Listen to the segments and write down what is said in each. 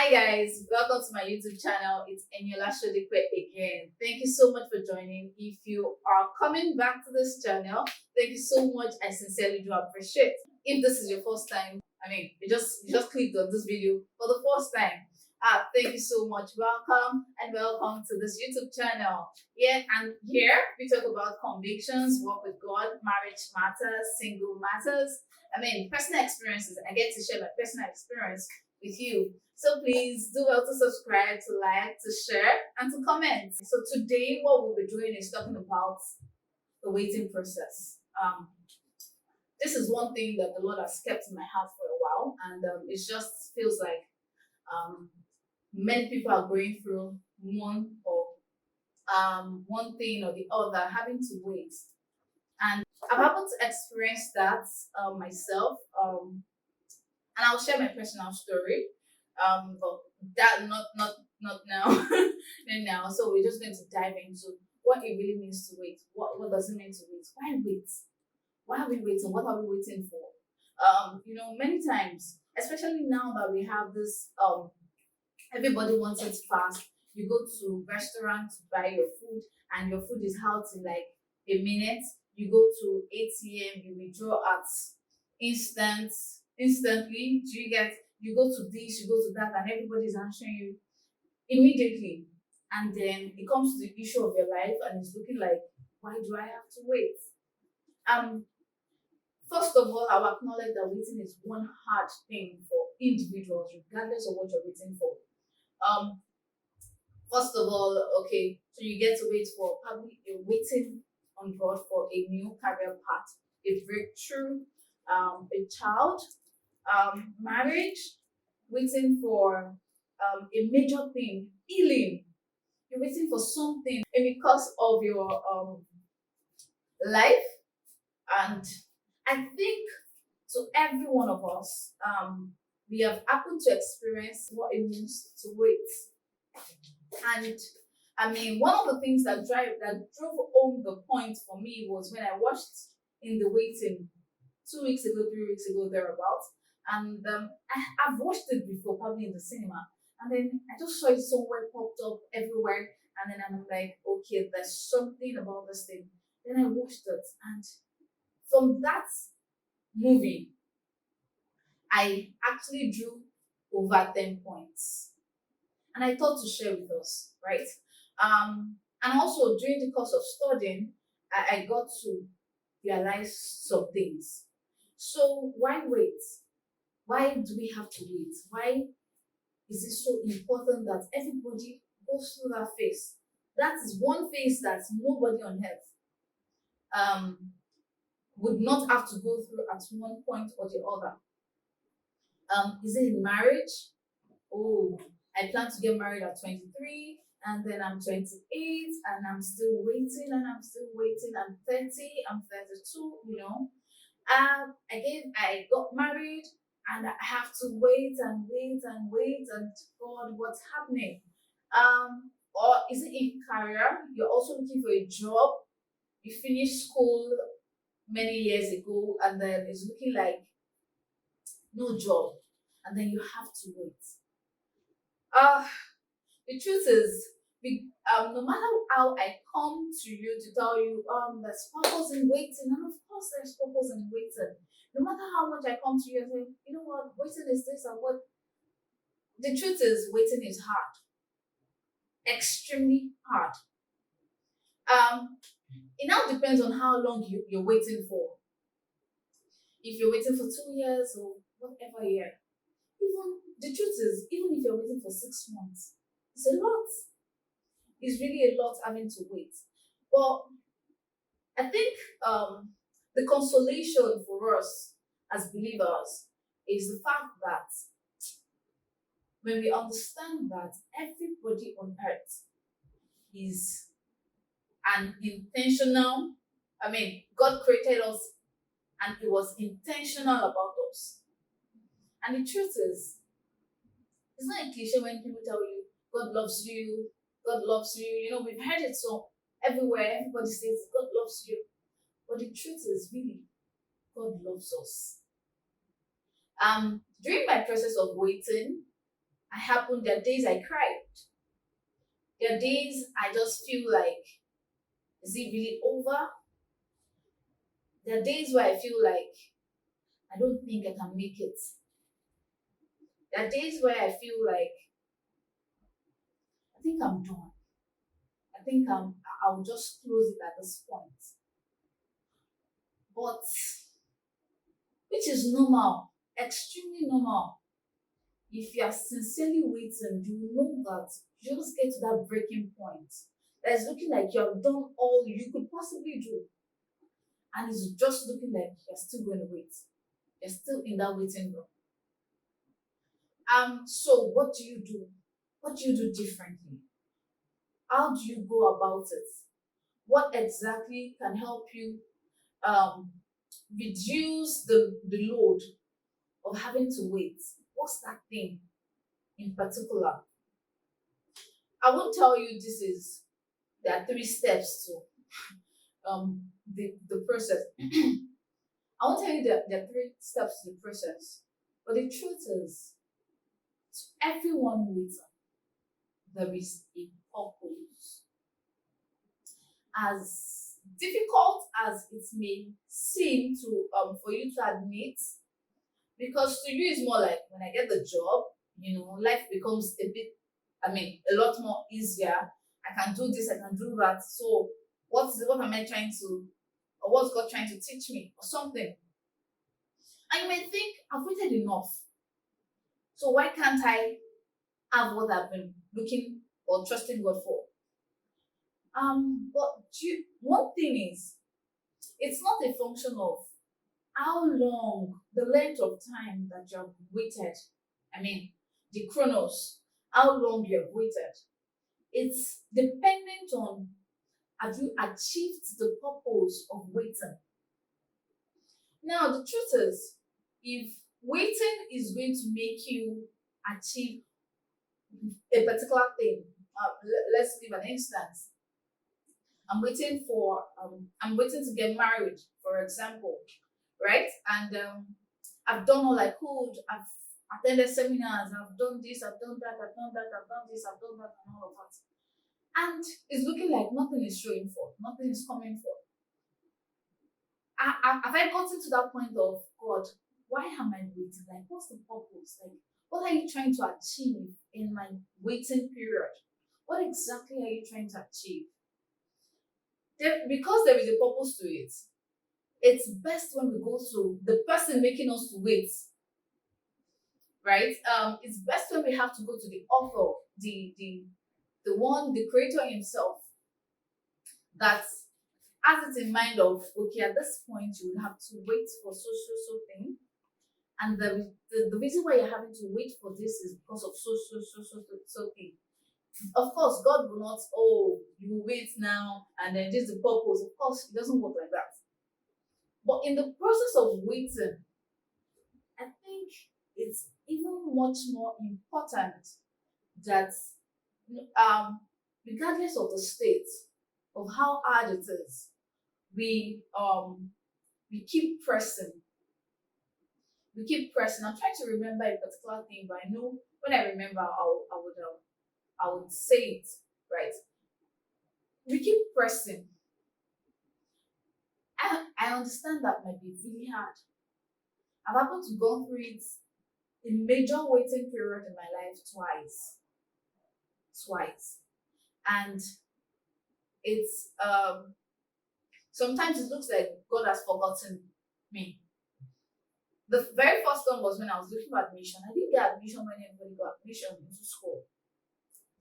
Hi guys, welcome to my YouTube channel. It's Eniola Shodikwe again. Thank you so much for joining. If you are coming back to this channel, thank you so much. I sincerely do appreciate. If this is your first time, you just clicked on this video for the first time. Thank you so much. Welcome and welcome to this YouTube channel. Here we talk about convictions, walk with God, marriage matters, single matters. Personal experiences. I get to share my personal experience with you. So please do well to subscribe, to like, to share, and to comment. So today, what we'll be doing is talking about the waiting process. This is one thing that the Lord has kept in my heart for a while, and it just feels like many people are going through one thing or the other, having to wait. And I've happened to experience that myself. And I'll share my personal story. But that not now, not now. So we're just going to dive into what it really means to wait. What does it mean to wait? Why wait? Why are we waiting? What are we waiting for? Many times, especially now that we have this everybody wants it fast. You go to restaurant to buy your food, and your food is out in like a minute. You go to ATM, you withdraw at instantly. Do you get? You go to this, you go to that, and everybody's answering you immediately. And then it comes to the issue of your life, and it's looking like, why do I have to wait? Um, First of all, I'll acknowledge that waiting is one hard thing for individuals, regardless of what you're waiting for. Um, First of all, okay, so you get to wait for probably you're waiting on God for a new career path, a breakthrough, a child, marriage, waiting for a major thing, healing. You're waiting for something because of your life. And I think to every one of us, we have happened to experience what it means to wait. And one of the things that drove home the point for me was when I watched In the Waiting 2 weeks ago, 3 weeks ago, thereabouts. And I've watched it before, probably in the cinema. And then I just saw it somewhere popped up everywhere. And then I'm like, okay, there's something about this thing. Then I watched it. And from that movie, I actually drew over 10 points. And I thought to share with us, right? And also during the course of studying, I got to realize some things. So why wait? Why do we have to wait? Why is it so important that everybody goes through that phase? That is one phase that nobody on earth um, would not have to go through at one point or the other. Is it in marriage? Oh, I plan to get married at 23, and then I'm 28, and I'm still waiting, and I'm still waiting. I'm 30, I'm 32, Again, I got married, and I have to wait and wait and wait, and God, what's happening? Or is it in career? You're also looking for a job. You finished school many years ago, and then it's looking like no job, and then you have to wait. Uh, the truth is, no matter how I come to you to tell you, there's purpose in waiting, and of course there's purpose in waiting. No matter how much I come to you and say, you know what, waiting is this and what. The truth is, waiting is hard, extremely hard. It now depends on how long you're waiting for. If you're waiting for 2 years or whatever year, even the truth is, even if you're waiting for 6 months, it's a lot. It's really a lot having to wait. But I think the consolation for us as believers is the fact that when we understand that everybody on earth is an intentional, God created us and He was intentional about us. And the truth is, it's not a cliche when people tell you, God loves you, God loves you. We've heard it so everywhere. Everybody says God loves you. But the truth is, really, God loves us. During my process of waiting, I happened. There are days I cried. There are days I just feel like, is it really over? There are days where I feel like I don't think I can make it. There are days where I feel like I think I'm done. I think I'll just close it at this point. But which is normal, extremely normal. If you are sincerely waiting, you know that you just get to that breaking point. That is looking like you have done all you could possibly do. And it's just looking like you're still going to wait. You're still in that waiting room. So what do you do? What do you do differently? How do you go about it? What exactly can help you um reduce the load of having to wait? What's that thing in particular? I won't tell you this is there are three steps to the process. I won't tell you that there are three steps to the process. But the truth is, to everyone waiting, there is a purpose. As difficult as it may seem to for you to admit, because to you it's more like when I get the job, life becomes a bit, a lot more easier. I can do this, I can do that. So what am I trying to, or what's God trying to teach me, or something? And you may think I've waited enough. So why can't I have what I've been looking or trusting God for? But one thing is, it's not a function of how long, the length of time that you have waited. The chronos, how long you have waited. It's dependent on, have you achieved the purpose of waiting? Now, the truth is, if waiting is going to make you achieve a particular thing, let's give an instance. I'm waiting to get married, for example, right? And I've done all I could. I've attended seminars. I've done this. I've done that. I've done that. I've done this. I've done that, and all of that. And it's looking like nothing is showing for. Nothing is coming for. Have I gotten to that point of God? Why am I waiting? Like, what's the purpose? Like, what are you trying to achieve in my waiting period? What exactly are you trying to achieve? Because there is a purpose to it, it's best when we go to the person making us to wait, right? It's best when we have to go to the author, the creator himself, that has it in mind of, okay, at this point you will have to wait for so thing, and the reason why you're having to wait for this is because of so thing. Of course, God will not, oh, you wait now and then this is the purpose. Of course, it doesn't work like that. But in the process of waiting, I think it's even much more important that, regardless of the state of how hard it is, we keep pressing. We keep pressing. I'm trying to remember a particular thing, but I know when I remember, I would say it, right. We keep pressing. I understand that might be really hard. I've happened to go through it, a major waiting period in my life twice, and it's sometimes it looks like God has forgotten me. The very first one was when I was looking for admission. I didn't get admission when everybody got admission into school,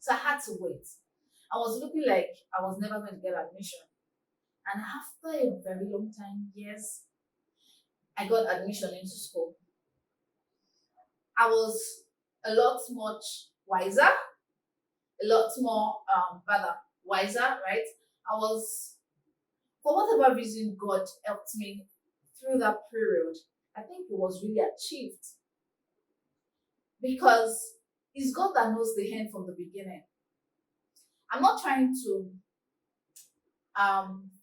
so I had to wait. I was looking like I was never going to get admission. And after a very long time, years, I got admission into school. I was a lot much wiser, a lot more rather wiser, right? I was, for whatever reason, God helped me through that period. I think it was really achieved because it's God that knows the end from the beginning. I'm not trying to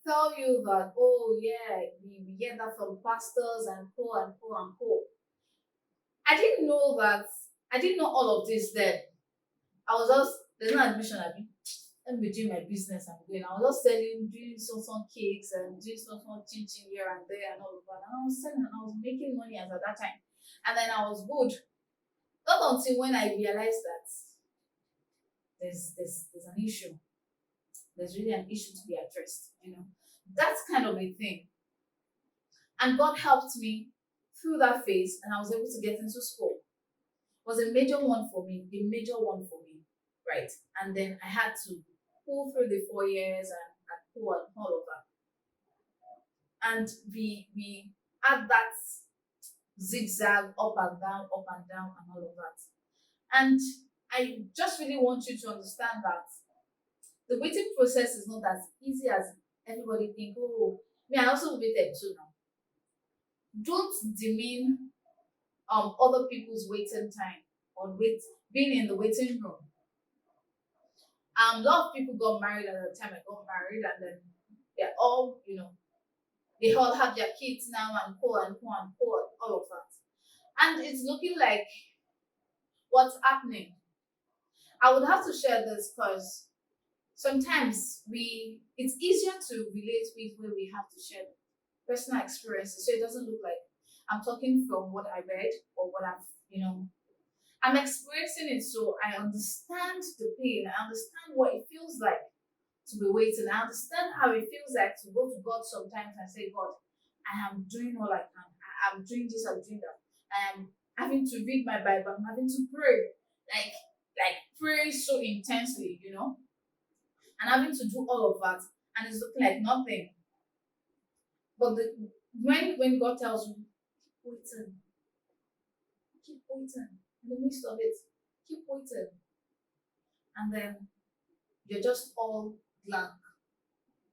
tell you that, oh yeah, we get that from pastors and co and co and co. I didn't know that I didn't know all of this then. I was just, there's no admission, I mean, let me be doing my business and going. I was just selling, doing some cakes and doing some chin chin here and there and all of that. And I was selling and I was making money as at that time. And then I was good. Not until when I realized that there's an issue. There's really an issue to be addressed, you know. That's kind of a thing. And God helped me through that phase and I was able to get into school. It was a major one for me, a major one for me, right? And then I had to pull through the 4 years and pull and all of that. And we had that zigzag up and down, and all of that. And I just really want you to understand that the waiting process is not as easy as everybody think. Oh, me, I also waited too now. Don't demean other people's waiting time or being in the waiting room. A lot of people got married at the time I got married, and then they're all, you know, they all have their kids now and co and co and co and all of that. And it's looking like what's happening. I would have to share this because sometimes it's easier to relate with when we have to share personal experiences so it doesn't look like I'm talking from what I read or what I've, you know, I'm experiencing it, so I understand the pain. I understand what it feels like to be waiting. I understand how it feels like to go to God sometimes and say, God, I am doing all I can. I'm doing this, I'm doing that. I am having to read my Bible. I'm having to pray, like pray so intensely, you know, and having to do all of that, and it's looking like nothing. But when God tells you, waiting, keep waiting in the midst of it, keep waiting, and then you're just all blank.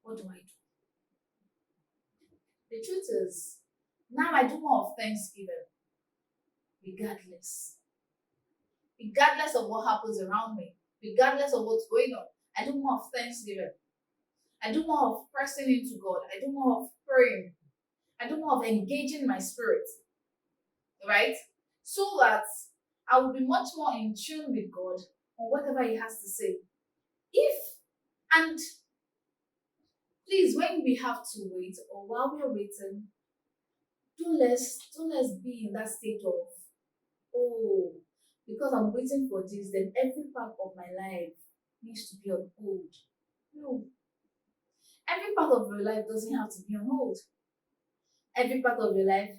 What do I do? The truth is, now I do more of Thanksgiving, regardless. Regardless of what happens around me, regardless of what's going on, I do more of Thanksgiving. I do more of pressing into God. I do more of praying. I do more of engaging my spirit, right? So that I will be much more in tune with God on whatever He has to say. If and please, when we have to wait or while we are waiting, don't let's be in that state of, oh, because I'm waiting for this, then every part of my life needs to be on hold. No, every part of your life doesn't have to be on hold. Every part of your life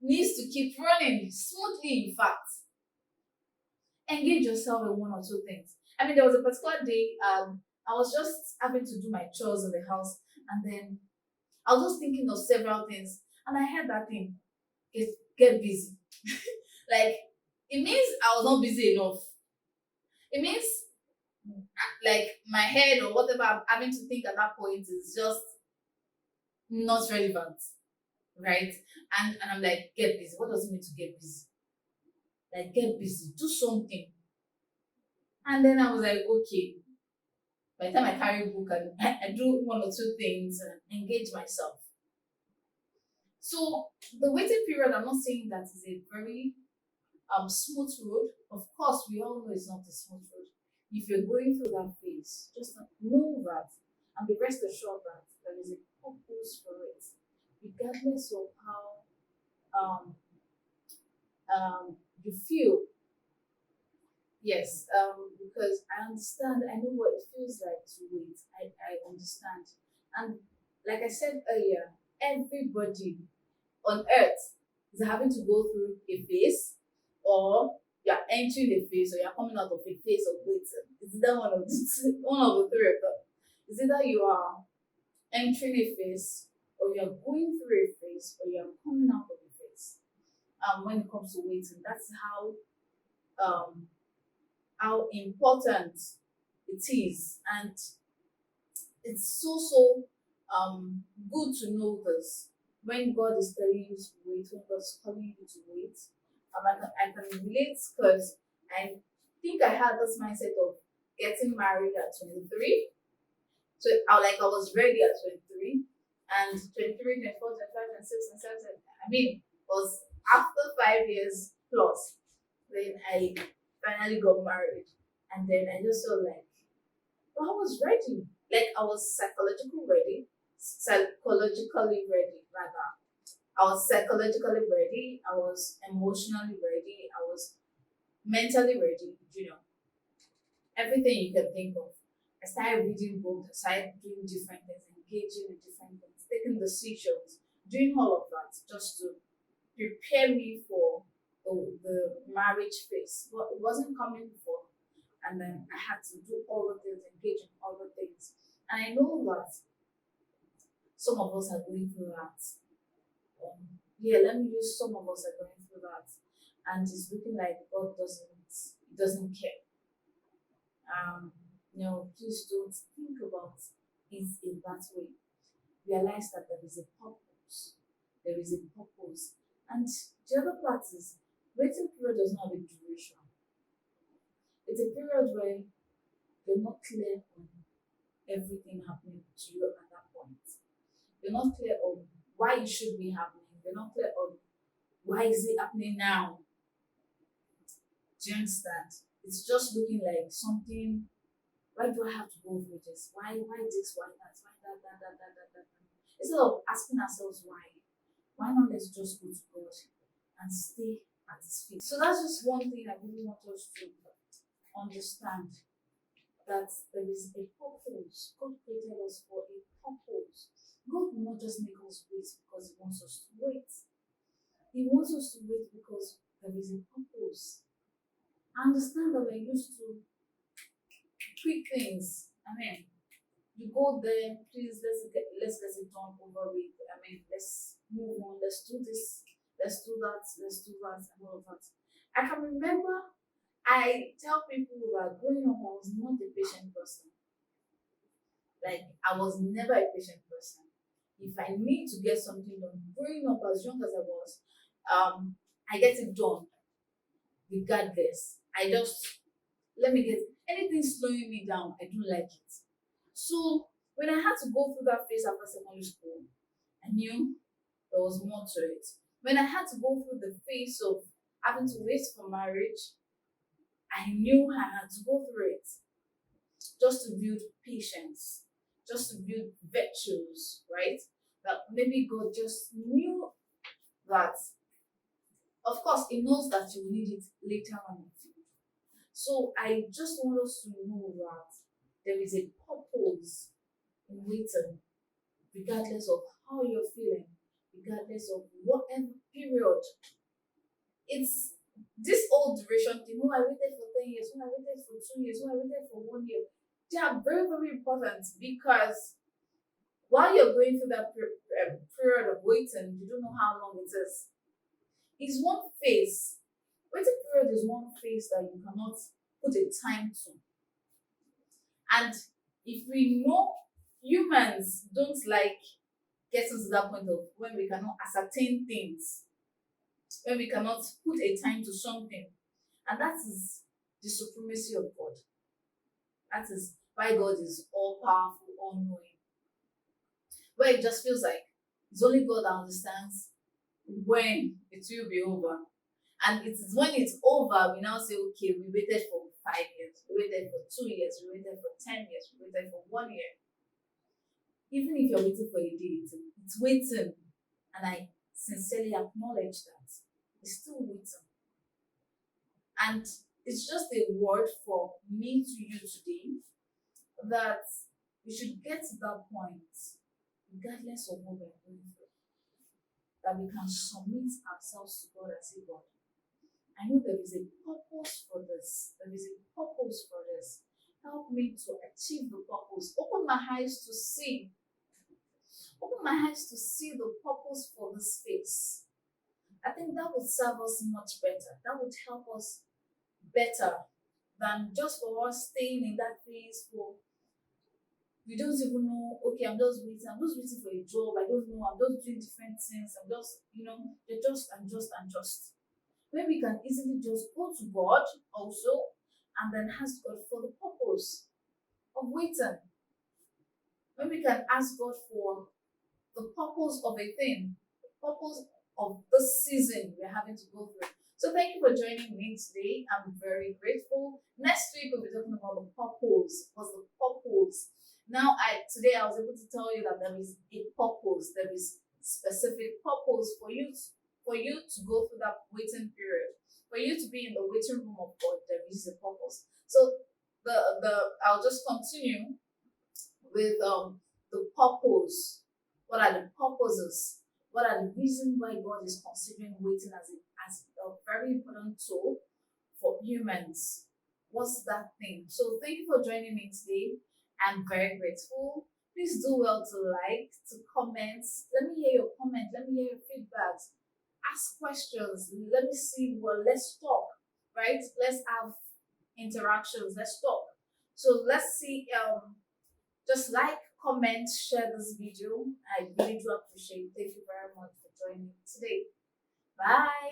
needs to keep running smoothly. In fact, engage yourself in one or two things. I mean, there was a particular day, I was just having to do my chores in the house, and then I was just thinking of several things, and I heard that thing, get busy. Like, it means I was not busy enough. It means like my head or whatever I'm having to think at that point is just not relevant, right? And I'm like, get busy. What does it mean to get busy? Like, get busy, do something. And then I was like, okay. By the time I carry a book and I do one or two things and engage myself. So the waiting period, I'm not saying that is a very smooth road. Of course, we all know it's not a smooth road. If you're going through that phase, just know that and be rest assured that there is a purpose for it, regardless of how um, you feel. Yes, because I understand, I know what it feels like to wait. I understand. And like I said earlier, everybody on earth is having to go through a phase, or you're entering a phase, or you're coming out of a phase of waiting. It's either one of the one of the three of them. It's either you are entering a phase, or you're going through a phase, or you're coming out of a phase. When it comes to waiting, that's um how important it is, and it's so good to know this when God is telling you to wait, when God is calling you to wait. I can relate because I think I had this mindset of getting married at 23. So I was ready at 23, and 23, 24, 25, 26, 27. I mean, it was after 5 years plus. Then I finally got married, and then I just felt like, well, I was ready. Like I was psychologically ready rather. I was psychologically ready. I was emotionally ready. I was mentally ready. Everything you can think of. I started reading books. I started doing different things, engaging in different things, taking decisions, doing all of that just to prepare me for the marriage phase. But it wasn't coming before. And then I had to do all the things, engage in all the things. And I know that some of us are going through that. Yeah, let me use some of us are going through that. And it's looking like God doesn't care. Um, no, please don't think about it in that way. Realize that there is a purpose. There is a purpose. And the other part is waiting period does not have a duration. It's a period where you're not clear on everything happening to you at that point. You're not clear on why it should be happening. You're not clear on why is it happening now. Do you understand? It's just looking like something. Why do I have to go through this? Why this? Why that? Why that? Instead of asking ourselves why not let's just go to God and stay at His feet? So that's just one thing I really want us to understand, that there is a purpose. God created us for a purpose. God will not just make us wait because He wants us to wait. He wants us to wait because there is a purpose. I understand that we're used to quick things. I mean, you go there, please let's get it done over with. I mean, let's move on, let's do this, let's do that, and all of that. I can remember I tell people that growing up I was not a patient person. Like I was never a patient person. If I need to get something done, growing up as young as I was, I get it done regardless. I just let me get anything slowing me down. I don't like it. So when I had to go through that phase after secondary school, I knew there was more to it. When I had to go through the phase of having to wait for marriage, I knew I had to go through it just to build patience, just to build virtues, right? That maybe God just knew that, of course, He knows that you will need it later on. So I just want us to know that there is a purpose in waiting, regardless of how you're feeling, regardless of whatever period. It's this old duration thing. Oh, I waited for 10 years. Oh, I waited for 2 years. Oh, I waited for 1 year. They are very, very important because while you're going through that period of waiting, you don't know how long it is. It's one phase. Waiting period is one phase that you cannot put a time to. And if we know humans don't like getting to that point of when we cannot ascertain things, when we cannot put a time to something, and that is the supremacy of God. That is why God is all powerful, all knowing. Where it just feels like it's only God that understands when it will be over. And it is when it's over, we now say, okay, we waited for 5 years, we waited for 2 years, we waited for 10 years, we waited for 1 year. Even if you're waiting for a day, it's waiting. And I sincerely acknowledge that. It's still waiting. And it's just a word for me to you today that we should get to that point, regardless of what we're going through, that we can submit ourselves to God and say, God, I know there is a purpose for this. There is a purpose for this. Help me to achieve the purpose. Open my eyes to see. Open my eyes to see the purpose for this space. I think that would serve us much better. That would help us better than just for us staying in that phase for we don't even know, okay, I'm just waiting for a job, I don't know, I'm just doing different things, I'm just, they're just. When we can easily just go to God also and then ask God for the purpose of waiting. When we can ask God for the purpose of a thing, the purpose of this season we're having to go through. So thank you for joining me today. I'm very grateful. Next week we'll be talking about the purpose. What's the purpose? Now today I was able to tell you that there is a purpose. There is specific purpose for you to go through that waiting period. For you to be in the waiting room of God, there is a purpose. So the I'll just continue with the purpose. What are the purposes? What are the reasons why God is considering waiting as a very important tool for humans? What's that thing? So thank you for joining me today. I'm very grateful. Please do well to like, to comment. Let me hear your comment. Let me hear your feedback. Ask questions. Let me see. Well, let's talk. Right? Let's have interactions. Let's talk. So let's see. Just like, comment, share this video. I really do appreciate it. Thank you very much for joining me today. Bye.